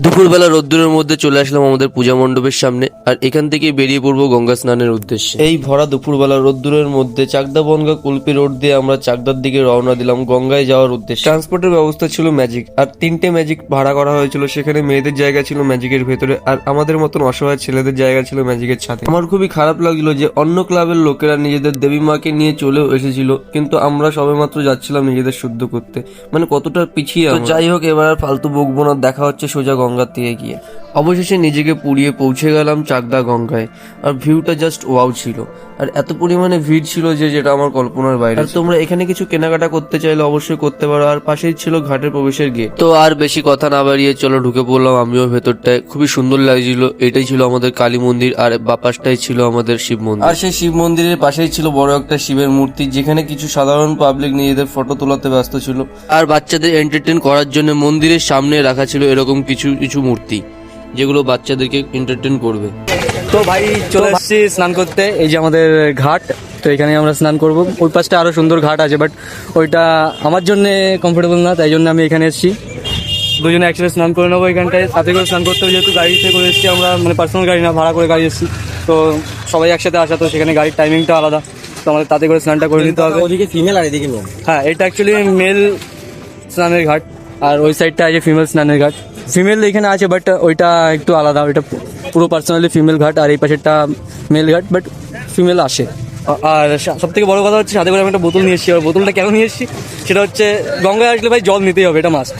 দুপুরবেলা রোদ্দুরের মধ্যে চলে আসলাম আমাদের পূজা মণ্ডপের সামনে, আর এখান থেকে বেরিয়ে পড়বো গঙ্গা স্নানের উদ্দেশ্যে। এই ভরা দুপুরবেলা রোদ্দুরের মধ্যে চাকদা বনগা কুলপি রোড দিয়ে আমরা চাকদার দিকে রওনা দিলাম গঙ্গায় যাওয়ার উদ্দেশ্যে। ট্রান্সপোর্টের ব্যবস্থা ছিল ম্যাজিক, আর 3টে ম্যাজিক ভাড়া করা হয়েছিল। সেখানে মেয়েদের জায়গা ছিল ম্যাজিকের ভেতরে, আর আমাদের মতন অসহায় ছেলেদের জায়গা ছিল ম্যাজিকের ছাদে। আমার খুবই খারাপ লাগলো যে অন্য ক্লাবের লোকেরা নিজেদের দেবী মাকে নিয়ে চলেও এসেছিল, কিন্তু আমরা সবেমাত্র যাচ্ছিলাম নিজেদের শুদ্ধ করতে। মানে কতটা পিছিয়ে। যাই হোক, এবার আর ফালতু বকবো না, দেখা হচ্ছে সোজা গঙ্গার থেকে গিয়ে। অবশেষে নিজেকে পুড়িয়ে পৌঁছে গেলাম চাকদা গঙ্গায়, আর ভিউটা জাস্ট ওয়াও ছিল। আর এত পরিমাণে ভিড় ছিল যে যেটা আমার কল্পনার বাইরে। আর তোমরা এখানে কিছু কেনাকাটা করতে চাইলে অবশ্যই করতে পারো, আর পাশেই ছিল ঘাটের প্রবেশের গেট। তো আর বেশি কথা না বাড়িয়ে চলো ঢুকে পড়লাম আমিও ভেতরটায়। খুবই সুন্দর লাগছিল। এটাই ছিল আমাদের কালী মন্দির, আর বাপাসটাই ছিল আমাদের শিব মন্দির। আর সেই শিব মন্দিরের পাশেই ছিল বড় একটা শিবের মূর্তি, যেখানে কিছু সাধারণ পাবলিক নিজেদের ফটো তোলাতে ব্যস্ত ছিল। আর বাচ্চাদের এন্টারটেইন করার জন্য মন্দিরের সামনে রাখা ছিল এরকম কিছু কিছু মূর্তি, যেগুলো বাচ্চাদেরকে এন্টারটেইন করবে। তো ভাই চলে এসেছি স্নান করতে। এই যে আমাদের ঘাট, তো এখানে আমরা স্নান করব। ওই পাশটা আরো সুন্দর ঘাট আছে, বাট ওইটা আমার জন্য কমফোর্টেবল না, তাই জন্য আমি এখানে এসেছি। দুজনে একসাথে স্নান করে নেবো এখানটায়। সাথে করে স্নান করতে হবে, যেহেতু গাড়িতে করে এসেছি আমরা, মানে পার্সোনাল গাড়ি না, ভাড়া করে গাড়ি এসেছি। তো সবাই একসাথে আসা, তো সেখানে গাড়ির টাইমিংটা আলাদা, তো আমাদের তাতে করে স্নানটা করে নিতে হবে। ওদিকে ফিমেল আর এদিকে মেল। হ্যাঁ, এটা অ্যাকচুয়ালি মেল স্নানের ঘাট, আর ওই সাইডটা আছে ফিমেল স্নানের ঘাট। ফিমেল এখানে আছে, বাট ওইটা একটু আলাদা, ওইটা পুরো পার্সোনালি ফিমেল ঘাট, আর এই পাশেরটা মেল ঘাট, বাট ফিমেল আসে। আর সব থেকে বড় কথা হচ্ছে, সাথে করে আমি একটা বোতল নিয়ে এসেছি। আর বোতলটা কেন নিয়ে এসেছি সেটা হচ্ছে, গঙ্গায় আসলে ভাই জল নিতেই হবে, এটা মাস্ট।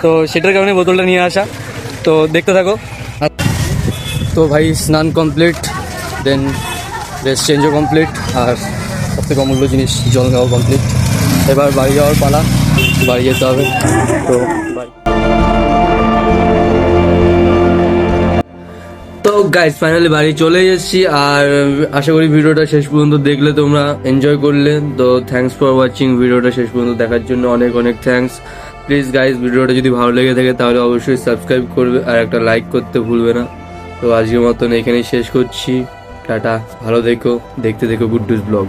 তো সেটার কারণে বোতলটা নিয়ে আসা। তো দেখতে থাকো। তো ভাই স্নান কমপ্লিট, দেন ড্রেস চেঞ্জও কমপ্লিট, আর সব থেকে অমূল্য জিনিস জল নেওয়া কমপ্লিট। এবার বাড়ি যাওয়ার পালা, বাড়ি যেতে হবে। তো তো গাইস ফাইনালি বাড়ি চলে এসেছি, আর আশা করি ভিডিওটা শেষ পর্যন্ত দেখলে তোমরা এনজয় করলে। তো থ্যাঙ্কস ফর ওয়াচিং। ভিডিওটা শেষ পর্যন্ত দেখার জন্য অনেক অনেক থ্যাঙ্কস। প্লিজ গাইস, ভিডিওটা যদি ভালো লেগে থাকে তাহলে অবশ্যই সাবস্ক্রাইব করবে, আর একটা লাইক করতে ভুলবে না। তো আজকের মতন এখানেই শেষ করছি। টাটা, ভালো দেখো, দেখতে দেখো গুড্ডুস ব্লগ।